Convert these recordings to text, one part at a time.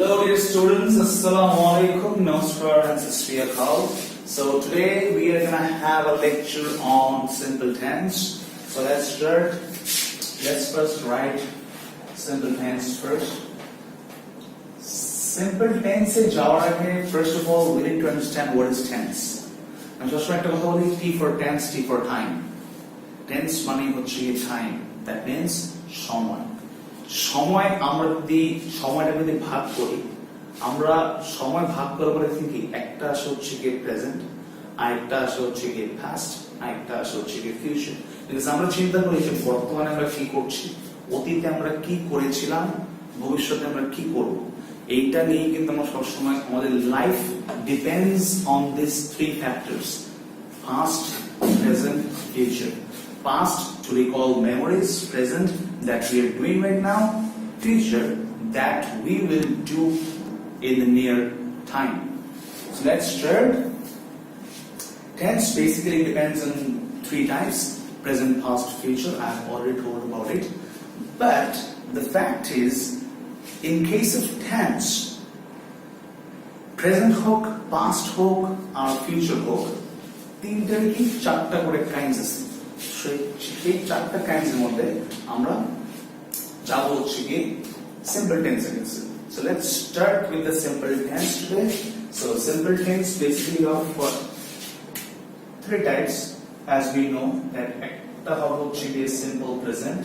Hello dear students, Assalamu alaikum, Namaskar and Sat Shri Akal. So today we are going to have a lecture on simple tense. So let's start. Let's first write simple tense first. Simple tense e jawar age, first of all we need to understand what is tense. I'm just trying to call it T for tense, T for time. Tense money হচ্ছে time. That means সময়. সময় আমরা যদি সময়টা যদি ভাগ করি, আমরা সময় ভাগ করার পরে কি একটা আসে হচ্ছে কি প্রেজেন্ট, আরেকটা আসে হচ্ছে কি পাস্ট, আরেকটা আসে হচ্ছে কি ফিউচার। বিকজ আমরা চিন্তা করি যে বর্তমানে আমরা কি করছি, অতীতে আমরা কি করেছিলাম, ভবিষ্যতে আমরা কি করব, এইটা নিয়ে কিন্তু আমরা সবসময় আমাদের life depends on this three factors: past, present, future. Past to recall memories, present that we are doing right now, future that we will do in the near time. So let's start. Tense basically depends on three types: present, past, future. I have already told about it. But the fact is, in case of tense, present hook, past hook, or future hook, তিনটার কি চারটা করে kinds আছে। সেই চারটা কাইন্ডসের মধ্যে আমরা যাব হচ্ছে কি সিম্পল টেন্স এর কাছে। So let's start with the simple tense today. So simple tense basically of what? Three types, as we know that একটা হবে হচ্ছে কি simple present,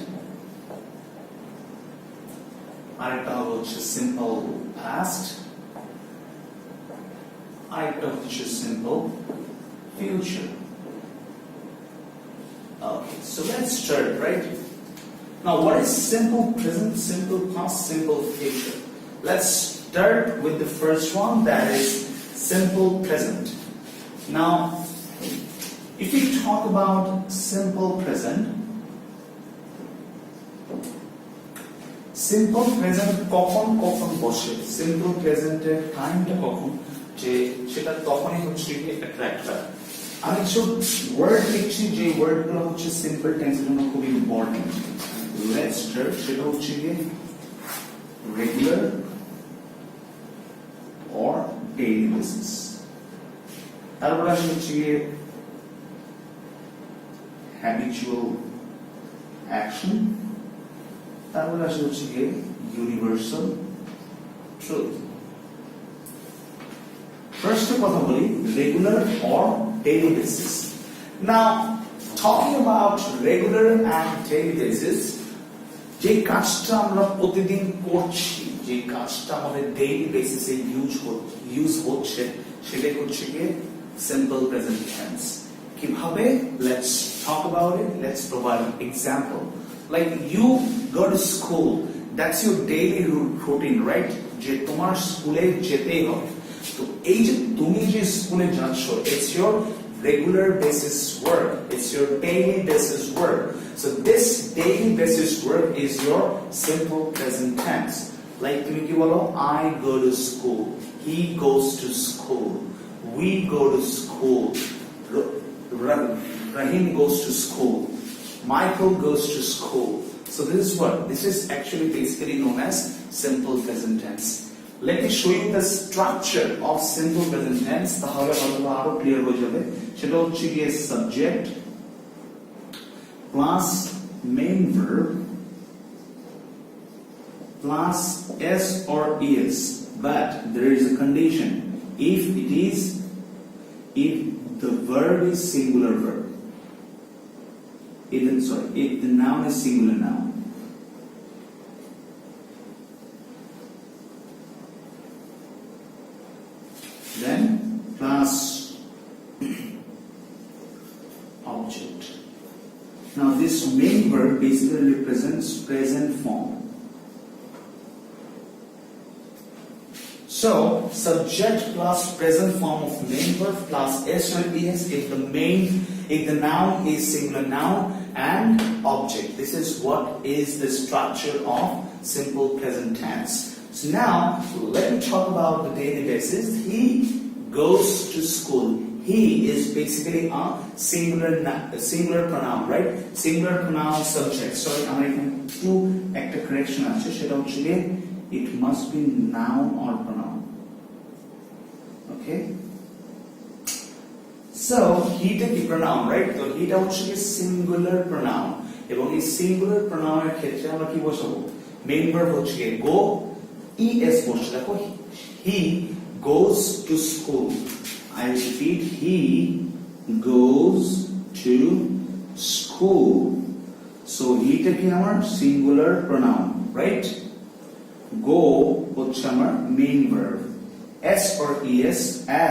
আরেকটা হবে হচ্ছে simple past, আরেকটা হচ্ছে simple future. Okay, so let's start, right? Now, what is simple present, simple past, simple future? Let's start with the first one, that is simple present. Now, if we talk about simple present কখন কখন বসে, simple present এর টাইমটা কখন, যে সেটা তখনই হচ্ছে একটা আমি কিছু ওয়ার্ড লিখছি, যে ওয়ার্ড গুলো হচ্ছে সিম্পল টেন্সের জন্য খুব ইম্পর্টেন্ট। Let's start. সেটা হচ্ছে কি রেগুলার অর ডেইলি বেসিস, তারপর আসে হচ্ছে কি হ্যাবিচুয়াল অ্যাকশন, তারপর আসে হচ্ছে কি ইউনিভার্সাল ট্রুথ। ফার্স্ট কথা বলি regular or daily basis. Now, talking about regular and daily basis, যে কাজটা আমরা প্রতিদিন করছি, যে কাজটা আমাদের ডেইলি বেসিসে ইউজ হচ্ছে, সেটাই হচ্ছে কি simple present tense. কিভাবে? Let's talk about it. Let's provide an example. Like you go to school, that's your daily routine, right? যে তোমার স্কুলে যেতেই হবে। তো এই যে তুমি যে স্কুলে যাচ্ছ, it's your regular basis work, it's your daily basis work. So this daily basis work is your simple present tense. Like তুমি কি বলো, I go to school, he goes to school, we go to school, Rahim goes to school, Michael goes to school. So this is what? This is actually basically known as simple present tense. Let me show you the structure of simple present tense. তাহলে হয়তো আরো clear হয়ে যাবে। সেটা হচ্ছে কি subject plus main verb plus s or es, but there is a condition: if the verb is singular verb, if the noun is singular noun. Then plus object. Now this main verb basically represents present form. So subject plus present form of main verb plus s or es if the noun is singular noun and object. This is what is the structure of simple present tense. So now let me talk about the daily basis. He goes to school. He is basically a singular pronoun, right? Singular pronoun subject. Sorry, আমরা এখানে একটু একটা correction আছে, সেটা হচ্ছে it must be noun or pronoun. Okay, so heটা কি pronoun, right? তো heটা হচ্ছে কি singular pronoun, এবং এই singular pronoun এর ক্ষেত্রে আমরা কি বসাবো? মেইন ভার্ব হচ্ছে কি go, es বসছে। দেখো he goes to school, I repeat, he goes to school. So heটা কি আমার singular pronoun, right? Go হচ্ছে আমার main verb, s or es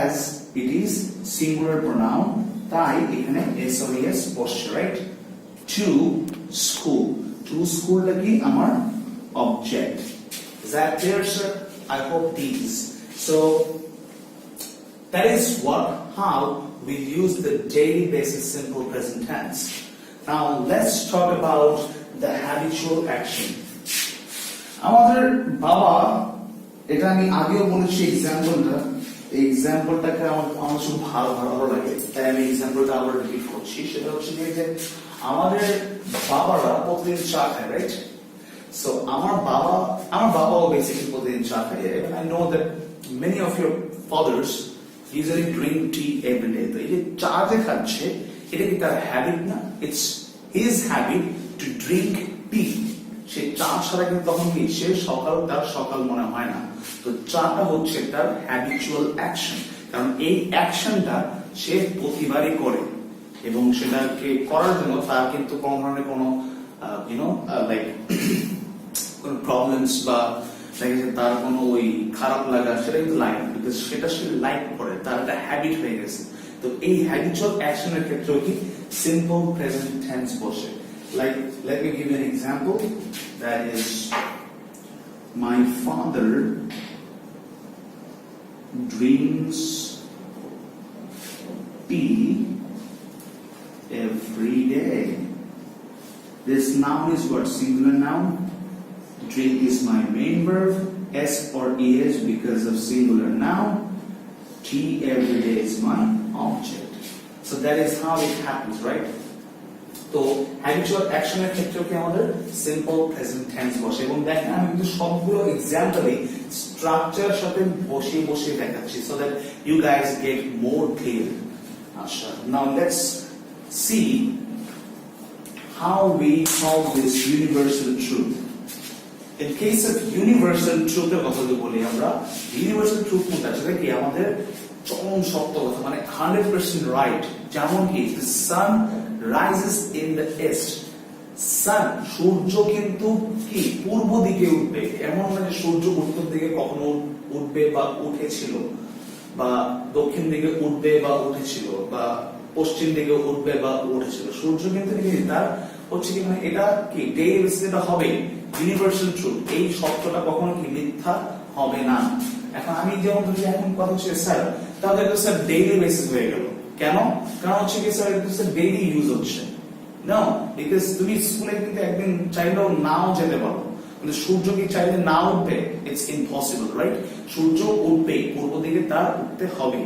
as it is singular pronoun, তাই এখানে s or es বসছে, right? To school, to school টা কি আমার object. Is that clear, sir? I hope these. So that is how we use the daily basis simple present tense. Now let's talk about the habitual action. আমাদের বাবা, এটা আমি আগেও বলেছি এক্সাম্পলটাকে আমার খুব ভালো লাগে, তাই আমি এক্সাম্পলটা আবার রিপিট করছি। সেটা হচ্ছে যে আমাদের বাবারা প্রতিদিন চা খায়, রাইট? সো আমার বাবাও বেসিক্যালি প্রতিদিন চা খায়, এবং I know that many of your father's usually drink tea every day. তো এই যে চা যে খাচ্ছে, এটা কি তার হ্যাবিট না? It's his habit to drink tea. সে চা ছাড়া কিন্তু তখন কি তার সকাল মনে হয় না। তো চাটা হচ্ছে তার হ্যাবিচুয়াল অ্যাকশন, কারণ এই অ্যাকশনটা সে প্রতিবারই করে, এবং সেটাকে করার জন্য তার কিন্তু কোনো ধরনের কোনো লাইক কোনো প্রবলেমস বা তার কোনো ওই খারাপ লাগা সেটা কিন্তু লাগে না, বিকজ সেটা সে লাইক করে, তার একটা হ্যাবিট হয়ে গেছে। তো এই হ্যাবিচুয়াল অ্যাকশনের ক্ষেত্রেও কি সিম্পল প্রেজেন্ট টেন্স বসে। Like, let me give you an example. That is, my father drinks tea every day. This noun is what? Singular noun. Drink is my main verb. S or es because of singular noun. Tea every day is my object. So that is how it happens, right? তো habitual অ্যাকশনের ক্ষেত্রেও কি আমাদের simple present tense বসে, এবং দেখেন আমি কিন্তু সবগুলো এক্সাম্পলই স্ট্রাকচার সাথে বসে দেখাচ্ছি, so that you guys get more clear. আচ্ছা, now let's see how we solve this universal truth. In case of universal ট্রুথের কথা যদি বলি, আমরা ইউনিভার্সাল ট্রুথ কোনটা, সেটা কি আমাদের চরম সত্য কথা, মানে 100% রাইট। যেমন কি the sun rises in the east. sun, সূর্য কিন্তু কি পূর্ব দিকে উঠবে, এমন না যে সূর্য উত্তর দিকে কখনো উঠবে বা উঠেছিল, বা দক্ষিণ দিকে উঠবে বা উঠেছিল, বা পশ্চিম দিকে উঠবে বা উঠেছিল। সূর্য কিন্তু তার হচ্ছে কি, মানে এটা কি ডেইলি বেসিসে এটা হবে ইউনিভার্সাল ট্রুথ। এই সত্যটা কখনো কি মিথ্যা হবে না। এখন আমি যেমন ধরি, এখন কথা হচ্ছে স্যার, তাহলে তো স্যার ডেইলি বেসিস হয়ে গেল কেন? কারণ হচ্ছে কি স্যার, এটা স্যার ডেইলি ইউজ হচ্ছে না, বিকজ তুমি স্কুলে কিন্তু একদিন চাইলেও নাও যেতে পারো, কিন্তু সূর্য কি চাইলে না উঠবে? It's impossible, right? সূর্য উঠবে, পূর্ব দিকে তার উঠতে হবে।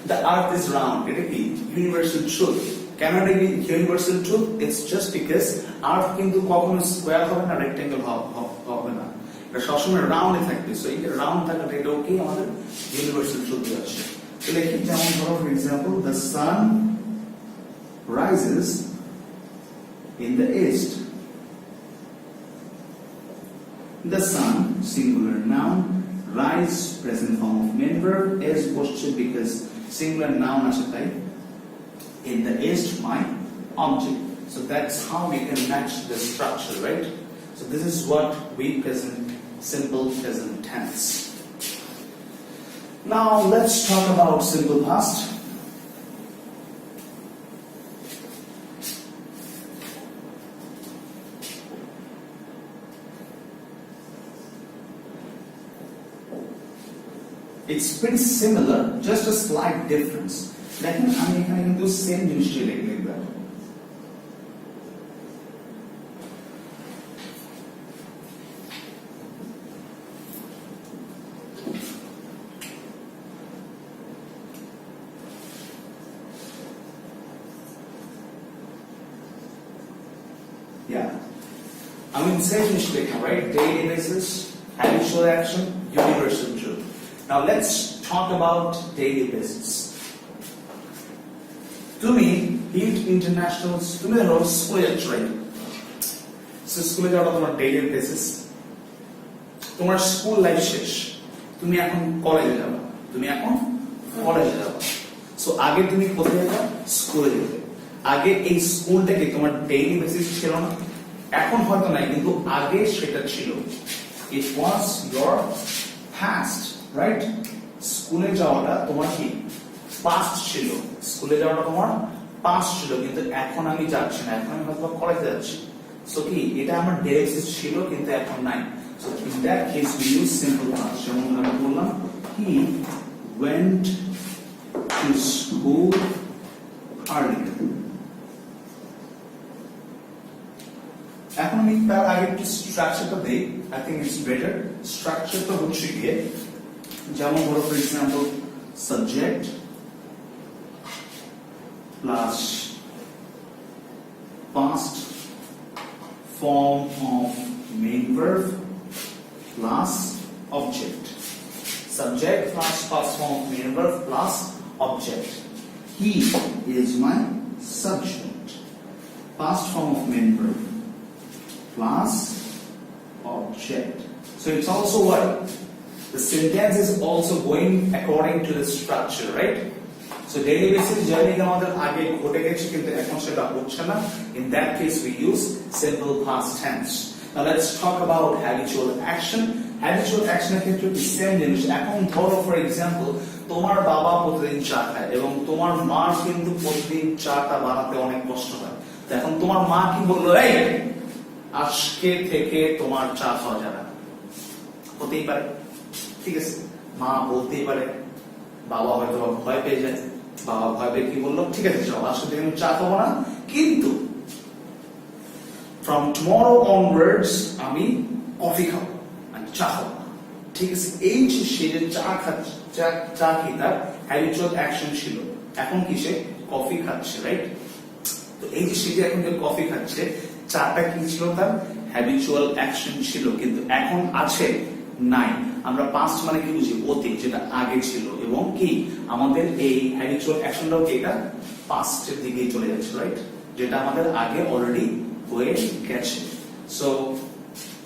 The earth is round, এটা কি ইউনিভার্সাল ট্রুথ। কেন এটা কি universal truth? It's just because earth কিন্তু কখনো স্কোয়ার হবে না, রেক্টেঙ্গেল হবে না, এটা সবসময় রাউন্ডে থাকবে। সো এই রাউন্ড থাকাটা এটাও কি আমাদের ইউনিভার্সাল ট্রুথ আছে। তো দেখি, যেমন ধরো for example, the sun rises in the east. The sun, singular noun, rise, present form of main verb, is posture because singular noun আছে তাই, in the east my object. So that's how we can match the structure, right? So this is what we present simple present tense. Now let's talk about simple past. It's pretty similar, just a slight difference. দেখেন আমি এখানে কিন্তু same জিনিসটাই লিখলাম। I mean, same জিনিস লিখলাম, right? Daily basis. habitual action, universal truth. Now let's talk about daily basis. তুমি hit international তুমি ধরো স্কুলে যাচ্ছ, রাইট? স্কুলে যাওয়াটা তোমার ডেইলি বেসিস। তোমার স্কুল লাইফ শেষ, তুমি এখন কলেজে যাবে, সো আগে তুমি কোথায় যেতে? স্কুলে যেতে। আগে এই স্কুলটাকে তোমার ডেইলি বেসিস ছিল না, এখন হয়তো নাই, কিন্তু আগে সেটা ছিল। ইট ওয়াজ ইয়োর পাস্ট, রাইট? স্কুলে যাওয়াটা তোমার কি পাস্ট ছিল, কিন্তু এখন আমি যাচ্ছি না, এখন আমি হয়তো কলেজে যাচ্ছি। সো কি এটা আমার ডেইলি বেসিস ছিল, কিন্তু এখন নাই। So in that case we use simple past. যেমন আমি বললাম হি went to school earlier. এখন আমি তার আগে একটু স্ট্রাকচারটা দেই, আই থিংক ইটস বেটার। স্ট্রাকচারটা হচ্ছে গিয়ে যেমন ধরো for example subject plus past form of main verb plus object. Subject plus past form of main verb plus object. He is my subject. Past form of main verb plus object. So it's also what? The sentence is also going according to the structure, right? So daily basis journey আমাদের আগে ঘটে গেছে, কিন্তু এখন সেটা হচ্ছে না। In that case we use simple past tense. Now let's talk about habitual action. Habitual action এর ক্ষেত্রে কি সেম জিনিস। এখন ধরো ফর এক্সাম্পল তোমার বাবা প্রতিদিন চা খায় এবং তোমার মা কিন্তু প্রতিদিন চাটা বানাতে অনেক কষ্ট হয়। তো এখন তোমার মা কি বললো, এই আজকে থেকে তোমার চা খাওয়া যাবে না। হতেই পারে, ঠিক আছে, মা বলতেই পারে, বাবা হয়তো ভয় পেয়ে যায়। বাবা ভয় পেয়ে কি বললো, ঠিক আছে চলো আজকে থেকে আমি চা খাবো না, কিন্তু from tomorrow onwards আমি কফি খাবো, আমি চা খাবো না। ঠিক আছে, এই যে সে যে চা খাচ্ছে, চা কি তার হ্যাবিচুয়াল অ্যাকশন ছিল, এখন কি সে কফি খাচ্ছে, রাইট? তো এই যে সে যে এখন যে কফি খাচ্ছে, চাটা কি ছিল, তার হ্যাবিচুয়াল অ্যাকশন ছিল, কিন্তু এখন আছে নাই। আমরা পাস্ট মানে কি বুঝি, অতীত, যেটা আগে ছিল, এবং কি আমাদের এই হ্যাবিচুয়াল অ্যাকশনটাও কি এটা পাস্টের দিকেই চলে যাচ্ছে, রাইট? যেটা আমাদের আগে অলরেডি হয়ে গেছে। So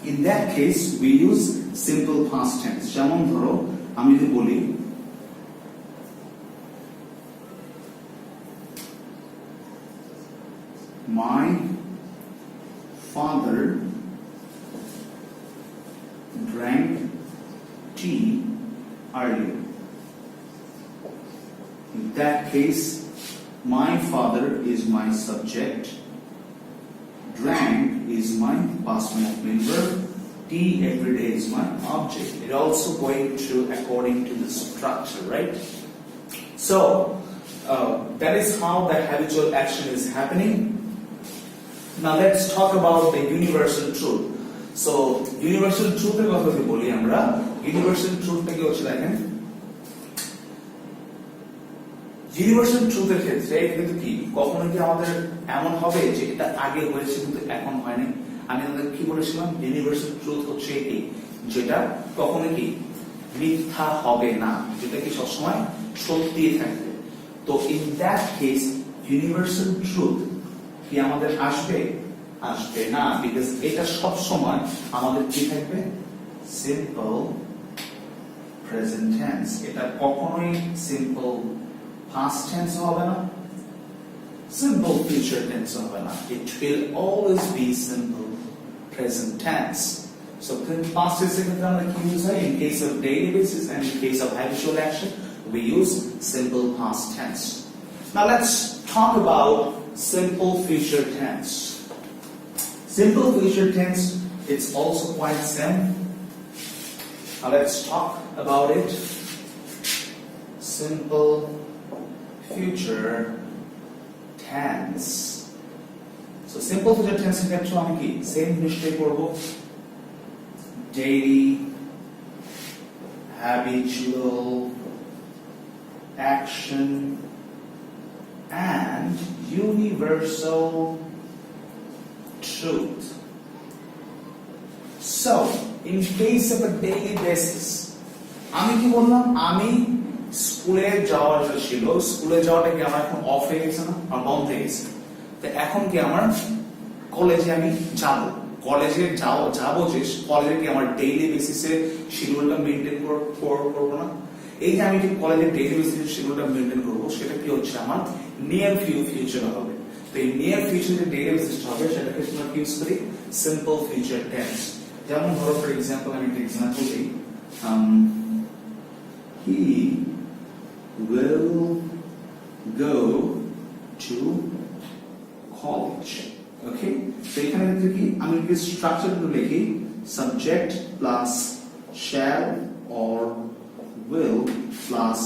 in that case we use simple past tense. যেমন ধরো আমি যদি বলি my father drank tea earlier. In that case, my father is my subject, drank is my past form of main verb, tea every day is my object. It also going to according to the structure, right? So that is how the habitual action is happening. Now let's talk about the universal truth. So universal truth এর কথা যদি বলি আমরা, universal truth টা কি হচ্ছে দেখেন, universal ট্রুথের ক্ষেত্রে কিন্তু কি কখনো কি আমাদের এমন হবে যে এটা আগে হয়েছে কিন্তু এখন হয়নি। আমি আপনাদের কি বলেছিলাম, ইউনিভার্সাল ট্রুথ হচ্ছে কি যেটা কখনো কি মিথ্যা হবে না, যেটা কি সবসময় সত্যি থাকবে। তো in that case universal truth কি আমাদের আসবে না, বিকজ এটা সব সময় আমাদের কি থাকবে, সিম্পল প্রেজেন্ট টেন্স। এটা কখনোই সিম্পল past tense হবে না, simple future tense হবে না, it will always be simple present tense. So past tense এর ক্ষেত্রে আমরা কি ইউজ হয়, in case of daily basis and in case of habitual action we use simple past tense. Now let's talk about simple future tense. Simple future tense, it's also quite same. Now let's talk about it. Simple future tense. So simple future tense এর ক্ষেত্রে আমি কি same জিনিসটাই করব, daily habitual action and universal truth. So in case of a daily basis আমি কি বললাম আমি স্কুলে যাওয়ার ছিল স্কুলে যাওয়াটা কি আমার এখন অফ হয়ে গেছে না আর বন্ধ হয়ে গেছে তো এখন কি আমার কলেজে আমি যাব কলেজে যাব যে কলেজে কি আমার ডেইলি বেসিসে শিডিউলটা মেইনটেইন করব না এই যে আমি যে কলেজে ডেইলি বেসিসে শিডিউলটা মেইনটেইন করব সেটা কি হচ্ছে আমার নিয়ার ফিউচারে হবে তো এই নিয়ার ফিউচারে যে ডেইলি বেসিস হবে সেটাকে আমরা ইউজ করি সিম্পল ফিউচার টেন্স যেমন ধরো ফর एग्जांपल আমি একটা एग्जांपल দিই he will go to college okay so এখানে কিন্তু কি আমি কি স্ট্রাকচার গুলো লিখি subject plus shall or will plus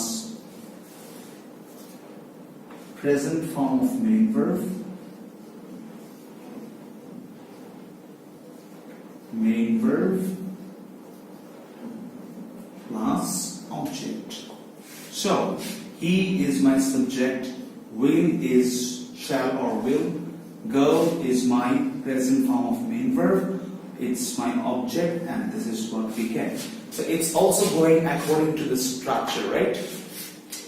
present form of main verb plus object so he is my subject will is shall or will go is my present form of main verb it's my object and this is what we get so it's also going according to the structure right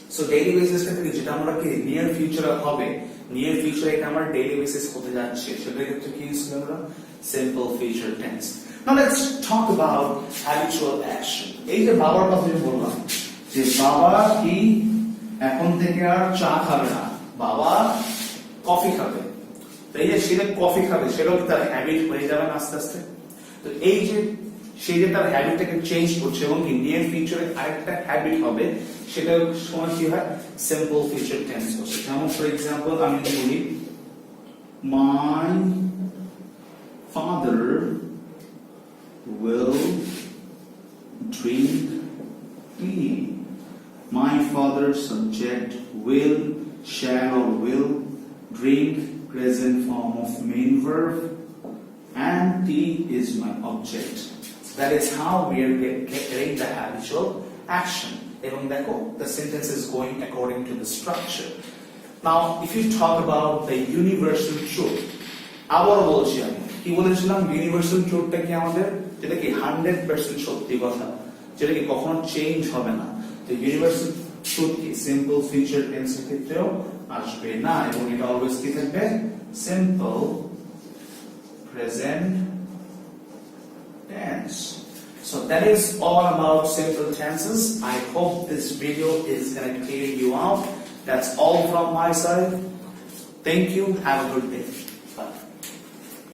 so daily basis টা থেকে যেটা আমরা কি near future হবে near future এটা আমার daily basis হতে যাচ্ছে সেটা ক্ষেত্রে কি ইউজ করব আমরা simple future tense now let's talk about habitual action এই যে বাবার কথা যে বললাম যে বাবা কি এখন থেকে আর চা খাবে না বাবা কফি খাবে তো এই যে সে কফি খাবে সেটাও কি তার হ্যাবিট হয়ে যাবে না আস্তে আস্তে তো এই যে সে যে তার হ্যাবিটটাকে চেঞ্জ করছে এবং কি নিয়ার ফিউচারে আরেকটা হ্যাবিট হবে সেটা সময় কি হয় সিম্পল ফিউচার টেন্স হচ্ছে যেমন ফর एग्जांपल আমি বলি my father will drink tea my father subject will shall or will drink present form of main verb and tea is my object so that is how we are getting the habitual action এবং দেখো the sentence is going according to the structure now if you talk about the universal truth আবার বলছি আমি কি বলেছিলাম universal ট্রুথটা কি আমাদের যেটা কি 100% সত্যি কথা যেটা কি কখনো চেঞ্জ হবে না তো ইউনিভার্সাল ট্রুথ কি সিম্পল ফিউচার টেন্স এর ক্ষেত্রেও আসবে না এবং এটা অলওয়েজ কি থাকবে simple present tense so that is all about simple tenses I hope this video is going to clear you out that's all from my side thank you have a good day